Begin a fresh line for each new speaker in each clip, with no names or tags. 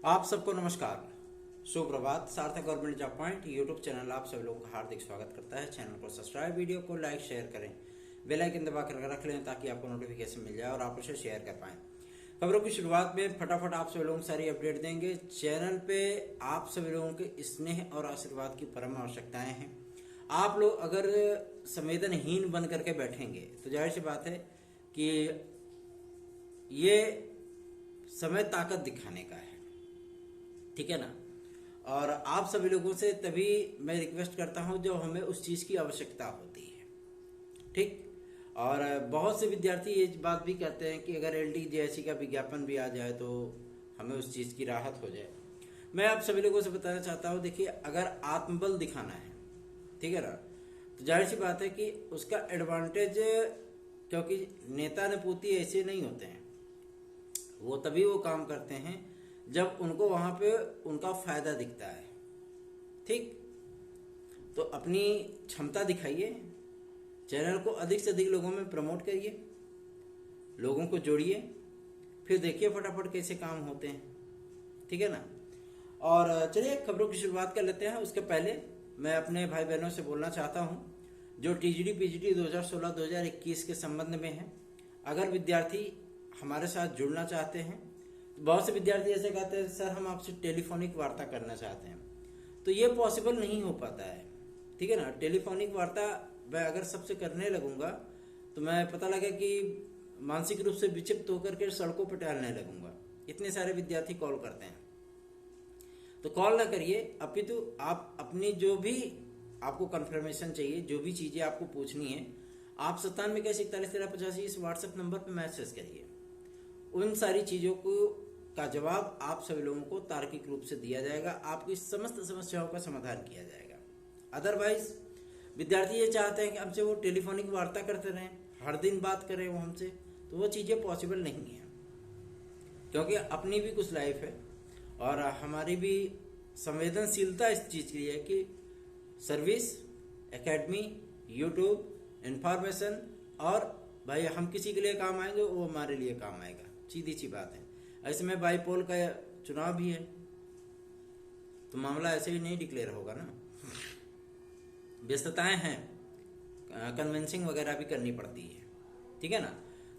आप सबको नमस्कार, सुप्रभात। सार्थक government job point YouTube channel आप सभी लोगों का हार्दिक स्वागत करता है। चैनल को सब्सक्राइब, वीडियो को लाइक शेयर करें, बेल आइकन दबा कर रख लें ताकि आपको नोटिफिकेशन मिल जाए और आप उसे शेयर कर पाएं। खबरों की शुरुआत में फटाफट आप सभी लोगों को सारी अपडेट देंगे। चैनल पे आप सभी लोगों के स्नेह और आशीर्वाद की परम आवश्यकताएं हैं। आप लोग अगर संवेदनहीन बन करके बैठेंगे तो जाहिर सी बात है कि ये समय ताकत दिखाने का है, ठीक है ना। और आप सभी लोगों से तभी मैं रिक्वेस्ट करता हूं जब हमें उस चीज़ की आवश्यकता होती है, ठीक। और बहुत से विद्यार्थी ये बात भी कहते हैं कि अगर LTJSC का विज्ञापन भी आ जाए तो हमें उस चीज़ की राहत हो जाए। मैं आप सभी लोगों से बताना चाहता हूं, देखिए, अगर आत्मबल दिखाना है, ठीक है ना, तो जाहिर सी बात है कि उसका एडवांटेज, क्योंकि नेता नेपूती ऐसे नहीं होते हैं, वो तभी वो काम करते हैं जब उनको वहां पे उनका फायदा दिखता है, ठीक। तो अपनी क्षमता दिखाइए, चैनल को अधिक से अधिक लोगों में प्रमोट करिए, लोगों को जोड़िए, फिर देखिए फटाफट कैसे काम होते हैं, ठीक है ना। और चलिए खबरों की शुरुआत कर लेते हैं। उसके पहले मैं अपने भाई बहनों से बोलना चाहता हूं जो TGT PGT 2016-2021 के संबंध में है। अगर विद्यार्थी हमारे साथ जुड़ना चाहते हैं, बहुत से विद्यार्थी ऐसे कहते हैं सर हम आपसे टेलीफोनिक वार्ता करना चाहते हैं, तो ये पॉसिबल नहीं हो पाता है, ठीक है ना। टेलीफोनिक वार्ता मैं अगर सबसे करने लगूंगा तो मैं पता लगा कि मानसिक रूप से विक्षिप्त होकर के सड़कों पर टहलने लगूंगा। इतने सारे विद्यार्थी कॉल करते हैं, तो कॉल ना करिए, अपितु आप अपनी जो भी आपको कंफर्मेशन चाहिए, जो भी चीजें आपको पूछनी है, आप 97 इस व्हाट्सएप नंबर पर मैसेज करिए। उन सारी चीजों को का जवाब आप सभी लोगों को तार्किक रूप से दिया जाएगा, आपकी समस्त समस्याओं का समाधान किया जाएगा। अदरवाइज विद्यार्थी ये चाहते हैं कि हमसे वो टेलीफोनिक वार्ता करते रहें, हर दिन बात करें वो हमसे, तो वो चीजें पॉसिबल नहीं है, क्योंकि अपनी भी कुछ लाइफ है और हमारी भी संवेदनशीलता इस चीज के लिए है कि सर्विस, एकेडमी, यूट्यूब, इंफॉर्मेशन, और भाई हम किसी के लिए काम आएंगे वो हमारे लिए काम आएगा, सीधी सी बात है। ऐसे में बाईपोल का चुनाव भी है तो मामला ऐसे ही नहीं डिक्लेयर होगा ना, व्यस्तताएं हैं, कन्विंसिंग वगैरह भी करनी पड़ती है, ठीक है ना,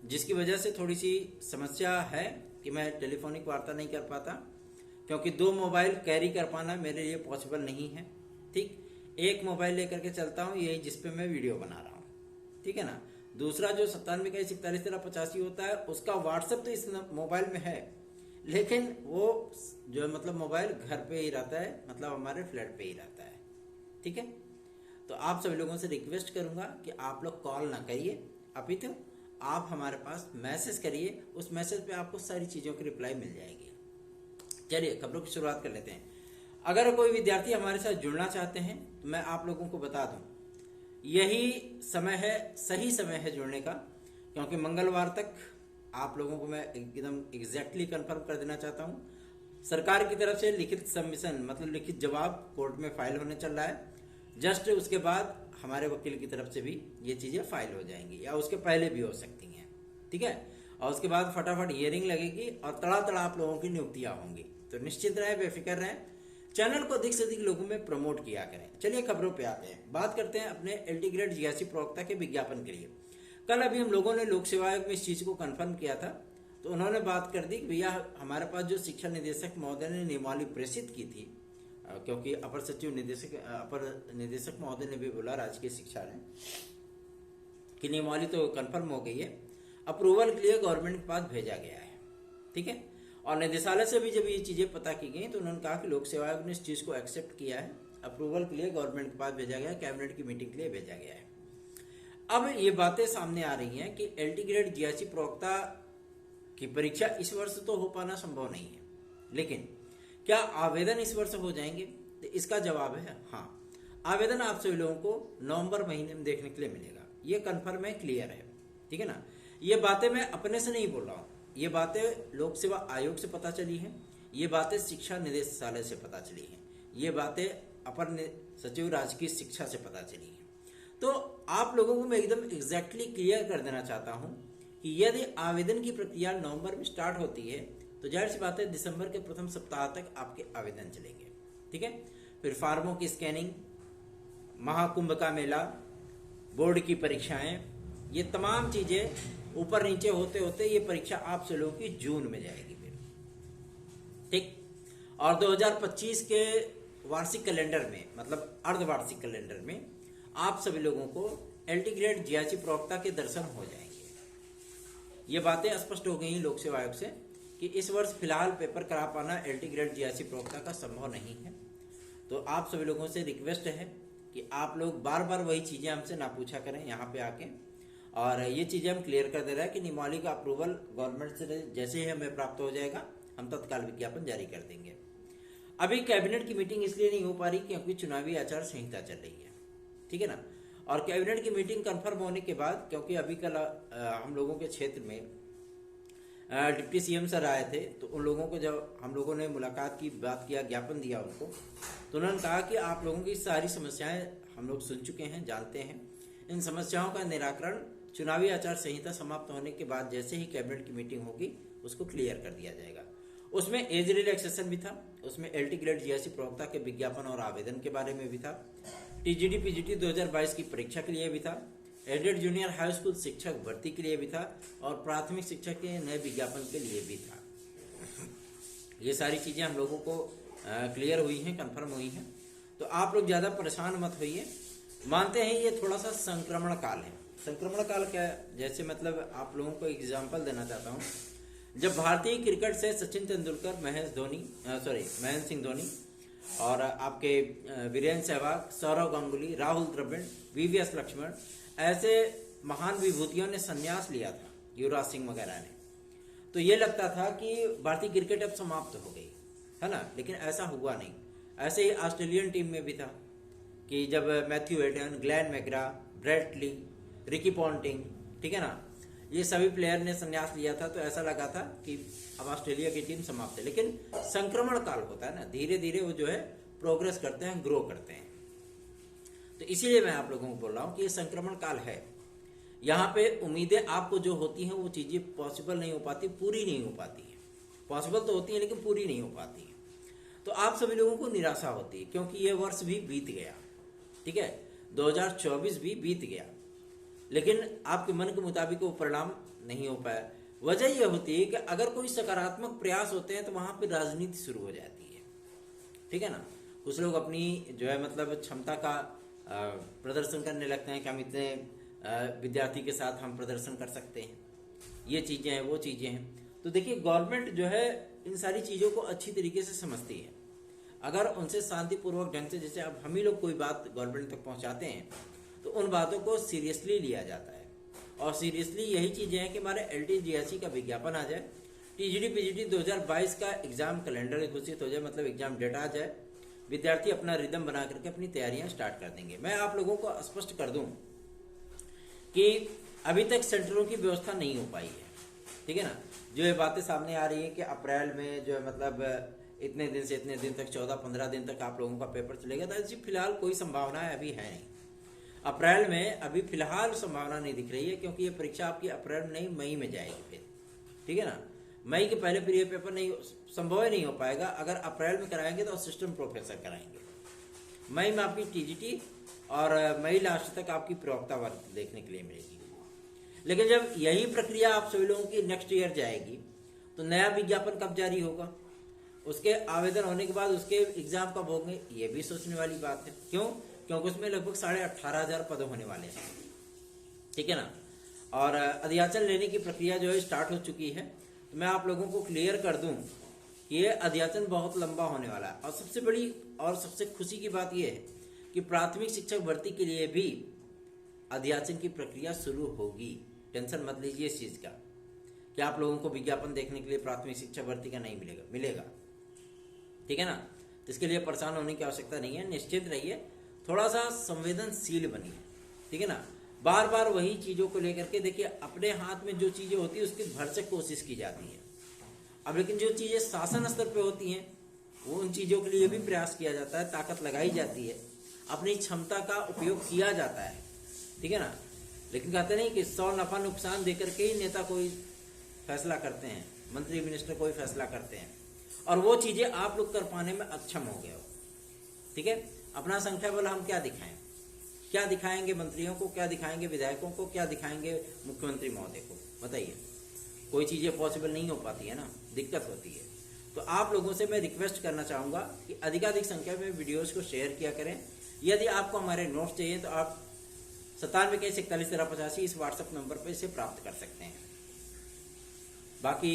जिसकी वजह से थोड़ी सी समस्या है कि मैं टेलीफोनिक वार्ता नहीं कर पाता, क्योंकि 2 मोबाइल कैरी कर पाना मेरे लिए पॉसिबल नहीं है, ठीक। एक मोबाइल लेकर के चलता हूँ, यही जिसपे मैं वीडियो बना रहा हूँ, ठीक है ना। दूसरा जो 97 होता है उसका व्हाट्सएप तो इस मोबाइल में है, लेकिन वो जो मतलब मोबाइल घर पे ही रहता है, मतलब हमारे फ्लैट पे ही रहता है, ठीक है। तो आप सभी लोगों से रिक्वेस्ट करूंगा कि आप लोग कॉल ना करिए, अपितु आप हमारे पास मैसेज करिए, उस मैसेज पे आपको सारी चीजों की रिप्लाई मिल जाएगी। चलिए खबरों की शुरुआत कर लेते हैं। अगर कोई विद्यार्थी हमारे साथ जुड़ना चाहते हैं तो मैं आप लोगों को बता दूं, यही समय है, सही समय है जुड़ने का, क्योंकि मंगलवार तक आप लोगों को मैं एकदम एग्जैक्टली कंफर्म कर देना चाहता हूं। सरकार की तरफ से लिखित सबमिशन, मतलब लिखित जवाब कोर्ट में फाइल होने चल रहा है, जस्ट उसके बाद हमारे वकील की तरफ से भी ये चीजें फाइल हो जाएंगी, या उसके पहले भी हो सकती हैं, ठीक है। और उसके बाद फटाफट हियरिंग लगेगी और तड़ा तड़ा आप लोगों की नियुक्तियां होंगी। तो निश्चिंत रहें, बेफिक्र रहें, चैनल को अधिक से अधिक लोगों में प्रमोट किया करें। चलिए खबरों पे आते हैं, बात करते हैं अपने LT ग्रेड GSC प्रवक्ता के विज्ञापन के लिए। कल अभी हम लोगों ने लोक सेवा आयोग में इस चीज को कंफर्म किया था, तो उन्होंने बात कर दी कि भैया हमारे पास जो शिक्षा निदेशक महोदय ने नियमावली प्रेषित की थी, क्योंकि अपर निदेशक महोदय ने भी बोला राजकीय शिक्षा ने कि नियमावली तो कंफर्म हो गई है, अप्रूवल के लिए गवर्नमेंट के पास भेजा गया है, ठीक है। और निदेशालय से भी जब ये चीजें पता की गई तो उन्होंने कहा कि लोक सेवा आयोग ने इस चीज को एक्सेप्ट किया है, अप्रूवल के लिए गवर्नमेंट के पास भेजा गया है, कैबिनेट की मीटिंग के लिए भेजा गया है। अब ये बातें सामने आ रही हैं कि LT ग्रेड GSC प्रवक्ता की परीक्षा इस वर्ष तो हो पाना संभव नहीं है, लेकिन क्या आवेदन इस वर्ष हो जाएंगे? तो इसका जवाब है हाँ, आवेदन आप सभी लोगों को नवंबर महीने में देखने के लिए मिलेगा, ये कंफर्म है, क्लियर है, ठीक है ना। ये बातें मैं अपने से नहीं बोल रहा हूँ, ये बातें लोक सेवा आयोग से पता चली हैं, ये बातें शिक्षा निदेशालय से पता चली हैं, ये बातें अपर सचिव राजकीय शिक्षा से पता चली हैं। तो आप लोगों को मैं एकदम एग्जैक्टली क्लियर कर देना चाहता हूं कि यदि आवेदन की प्रक्रिया नवंबर में स्टार्ट होती है तो जाहिर सी बात है दिसंबर के प्रथम सप्ताह तक आपके आवेदन चलेंगे। ठीक है, फिर फार्मों की स्कैनिंग, महाकुंभ का मेला, बोर्ड की परीक्षाएं, ये तमाम चीजें ऊपर नीचे होते होते ये परीक्षा आप सभी लोगों की जून में जाएगी फिर। ठीक, और 2025 के वार्षिक कैलेंडर में, मतलब अर्धवार्षिक कैलेंडर में आप सभी लोगों को एलटी ग्रेड जीआईसी प्रवक्ता के दर्शन हो जाएंगे। ये बातें स्पष्ट हो गई लोक सेवा आयोग से कि इस वर्ष फिलहाल पेपर करा पाना एलटी ग्रेड जीआईसी प्रवक्ता का संभव नहीं है। तो आप सभी लोगों से रिक्वेस्ट है कि आप लोग बार बार वही चीजें हमसे ना पूछा करें यहाँ पे आके, और ये चीजें हम क्लियर कर दे रहे हैं कि नियमावली का अप्रूवल गवर्नमेंट से जैसे ही हमें प्राप्त हो जाएगा हम तत्काल विज्ञापन जारी कर देंगे। अभी कैबिनेट की मीटिंग इसलिए नहीं हो पा रही क्योंकि चुनावी आचार संहिता चल रही है। ठीक है ना, और कैबिनेट की मीटिंग कंफर्म होने के बाद, क्योंकि अभी कल हम लोगों के क्षेत्र में डिप्टी सीएम सर आए थे, तो उन लोगों को जब हम लोगों ने मुलाकात की, बात किया, ज्ञापन दिया उनको, तो उन्होंने कहा कि आप लोगों की सारी समस्याएं हम लोग सुन चुके हैं, जानते हैं। इन समस्याओं का निराकरण चुनावी आचार संहिता समाप्त होने के बाद जैसे ही कैबिनेट की मीटिंग होगी उसको क्लियर कर दिया जाएगा। उसमें एज रिलैक्सेशन भी था, उसमें एलटी ग्रेड जीआईसी प्रवक्ता के विज्ञापन और आवेदन के बारे में भी था, टीजीडी पीजीटी 2022 की परीक्षा के लिए भी था, एडेड जूनियर हाई स्कूल शिक्षक भर्ती के लिए भी था, और प्राथमिक शिक्षक के नए विज्ञापन के लिए भी था। ये सारी चीजें हम लोगों को क्लियर हुई हैं, कंफर्म हुई हैं। तो आप लोग ज्यादा परेशान मत होइए। मानते हैं ये थोड़ा सा संक्रमण काल है। संक्रमण काल क्या है, जैसे मतलब आप लोगों को एग्जाम्पल देना चाहता हूँ। जब भारतीय क्रिकेट से सचिन तेंदुलकर, महेंद्र सिंह धोनी और आपके वीरेंद्र सहवाग, सौरव गांगुली, राहुल द्रविड़, वीवीएस लक्ष्मण, ऐसे महान विभूतियों ने संन्यास लिया था, युवराज सिंह वगैरह ने, तो ये लगता था कि भारतीय क्रिकेट अब समाप्त हो गई है ना, लेकिन ऐसा हुआ नहीं। ऐसे ही ऑस्ट्रेलियन टीम में भी था कि जब Matthew Hayden, Glenn McGrath, Brett Lee, Ricky Ponting, ठीक है ना, ये सभी प्लेयर ने संन्यास लिया था, तो ऐसा लगा था कि अब ऑस्ट्रेलिया की टीम समाप्त है। लेकिन संक्रमण काल होता है ना, धीरे धीरे वो जो है प्रोग्रेस करते हैं, ग्रो करते हैं। तो इसीलिए मैं आप लोगों को बोल रहा हूँ कि ये संक्रमण काल है। यहाँ पे उम्मीदें आपको जो होती हैं वो चीजें पॉसिबल नहीं हो पाती, पूरी नहीं हो पाती है। पॉसिबल तो होती है लेकिन पूरी नहीं हो पाती है। तो आप सभी लोगों को निराशा होती है क्योंकि ये वर्ष भी बीत गया, ठीक है, 2024 भी बीत गया, लेकिन आपके मन के मुताबिक वो परिणाम नहीं हो पाया। वजह यह होती है कि अगर कोई सकारात्मक प्रयास होते हैं तो वहां पर राजनीति शुरू हो जाती है, ठीक है ना। कुछ लोग अपनी जो है मतलब क्षमता का प्रदर्शन करने लगते हैं कि हम इतने विद्यार्थी के साथ हम प्रदर्शन कर सकते हैं, ये चीजें हैं, वो चीजें हैं। तो देखिए गवर्नमेंट जो है इन सारी चीजों को अच्छी तरीके से समझती है। अगर उनसे शांतिपूर्वक ढंग से, जैसे अब हम ही लोग कोई बात गवर्नमेंट तक पहुंचाते हैं तो उन बातों को सीरियसली लिया जाता है, और सीरियसली यही चीजें हैं कि हमारे एलटी जीआईसी का विज्ञापन आ जाए, टीजीडी पीजीटी 2022 का एग्जाम कैलेंडर घोषित हो जाए, मतलब एग्जाम डेट आ जाए, विद्यार्थी अपना रिदम बना करके अपनी तैयारियां स्टार्ट कर देंगे। मैं आप लोगों को स्पष्ट कर दूं कि अभी तक सेंटरों की व्यवस्था नहीं हो पाई है, ठीक है ना। जो ये बातें सामने आ रही है कि अप्रैल में जो है मतलब इतने दिन से इतने दिन तक, 14-15 दिन तक आप लोगों का पेपर चलेगा, तो ऐसी फिलहाल कोई संभावना अभी है नहीं। अप्रैल में अभी फिलहाल संभावना नहीं दिख रही है, क्योंकि ये परीक्षा आपकी अप्रैल में नहीं मई में जाएगी फिर, ठीक है ना। मई के पहले फिर ये पेपर नहीं, संभव ही नहीं हो पाएगा। अगर अप्रैल में कराएंगे तो असिस्टेंट प्रोफेसर कराएंगे, मई में आपकी टीजीटी, और मई लास्ट तक आपकी प्रवक्ता वर्ग देखने के लिए मिलेगी। लेकिन जब यही प्रक्रिया आप सभी लोगों की नेक्स्ट ईयर जाएगी तो नया विज्ञापन कब जारी होगा, उसके आवेदन होने के बाद उसके एग्जाम कब होंगे, ये भी सोचने वाली बात है। क्यों? क्योंकि उसमें लगभग 18,500 पद होने वाले हैं, ठीक है ना। और अध्याचन लेने की प्रक्रिया जो है स्टार्ट हो चुकी है। तो मैं आप लोगों को क्लियर कर दूं कि ये अध्याचन बहुत लंबा होने वाला है। और सबसे बड़ी और सबसे खुशी की बात यह है कि प्राथमिक शिक्षक भर्ती के लिए भी अध्याचन की प्रक्रिया शुरू होगी। टेंशन मत लीजिए इस चीज का कि आप लोगों को विज्ञापन देखने के लिए प्राथमिक शिक्षक भर्ती का नहीं मिलेगा, ठीक है ना। तो इसके लिए परेशान होने की आवश्यकता नहीं है, निश्चित रहिए, थोड़ा सा संवेदनशील बनिए, ठीक है ना। बार बार वही चीजों को लेकर के देखिए, अपने हाथ में जो चीजें होती है उसकी भरसक कोशिश की जाती है। अब लेकिन जो चीजें शासन स्तर पे होती हैं वो उन चीजों के लिए भी प्रयास किया जाता है, ताकत लगाई जाती है, अपनी क्षमता का उपयोग किया जाता है, ठीक है ना। लेकिन कहते नहीं कि 100 नफा नुकसान देकर के ही नेता कोई फैसला करते हैं, मंत्री मिनिस्टर कोई फैसला करते हैं और वो चीजें आप लोग कर पाने में अक्षम हो गए हो, ठीक है। अपना संख्या बल हम क्या दिखाएं, क्या दिखाएंगे मंत्रियों को, क्या दिखाएंगे विधायकों को, क्या दिखाएंगे मुख्यमंत्री महोदय को, बताइए। कोई चीजें पॉसिबल नहीं हो पाती है ना, दिक्कत होती है। तो आप लोगों से मैं रिक्वेस्ट करना चाहूंगा कि अधिकाधिक संख्या में वीडियोस को शेयर किया करें। यदि आपको हमारे नोट्स चाहिए तो आप 9721411385 इस व्हाट्सएप नंबर पर इसे प्राप्त कर सकते हैं। बाकी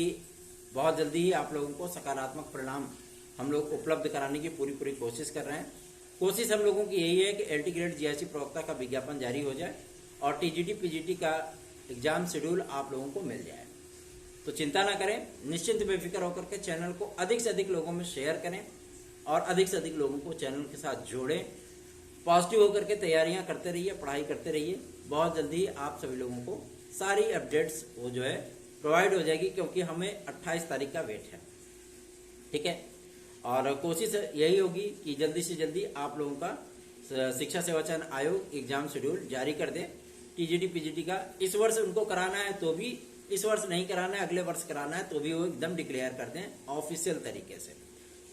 बहुत जल्दी ही आप लोगों को सकारात्मक परिणाम हम लोग उपलब्ध कराने की पूरी कोशिश कर रहे हैं। कोशिश हम लोगों की यही है कि LT ग्रेड GIC प्रवक्ता का विज्ञापन जारी हो जाए और TGT PGT का एग्जाम शेड्यूल आप लोगों को मिल जाए। तो चिंता ना करें, निश्चिंत बेफिक्र होकर के चैनल को अधिक से अधिक लोगों में शेयर करें और अधिक से अधिक लोगों को चैनल के साथ जोड़ें। पॉजिटिव होकर के तैयारियां करते रहिए, पढ़ाई करते रहिए। बहुत जल्दी आप सभी लोगों को सारी अपडेट्स वो जो है प्रोवाइड हो जाएगी, क्योंकि हमें 28 तारीख का वेट है, ठीक है। और कोशिश यही होगी कि जल्दी से जल्दी आप लोगों का शिक्षा सेवा चयन आयोग एग्जाम शेड्यूल जारी कर दे। TGT PGT का इस वर्ष उनको कराना है तो भी, इस वर्ष नहीं कराना है अगले वर्ष कराना है तो भी वो एकदम डिक्लेयर कर दें ऑफिशियल तरीके से।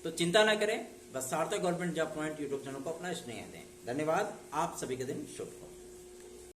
तो चिंता ना करें, बस सार्थक government job point YouTube channel को अपना स्नेह दें। धन्यवाद, आप सभी के दिन शुभ हो।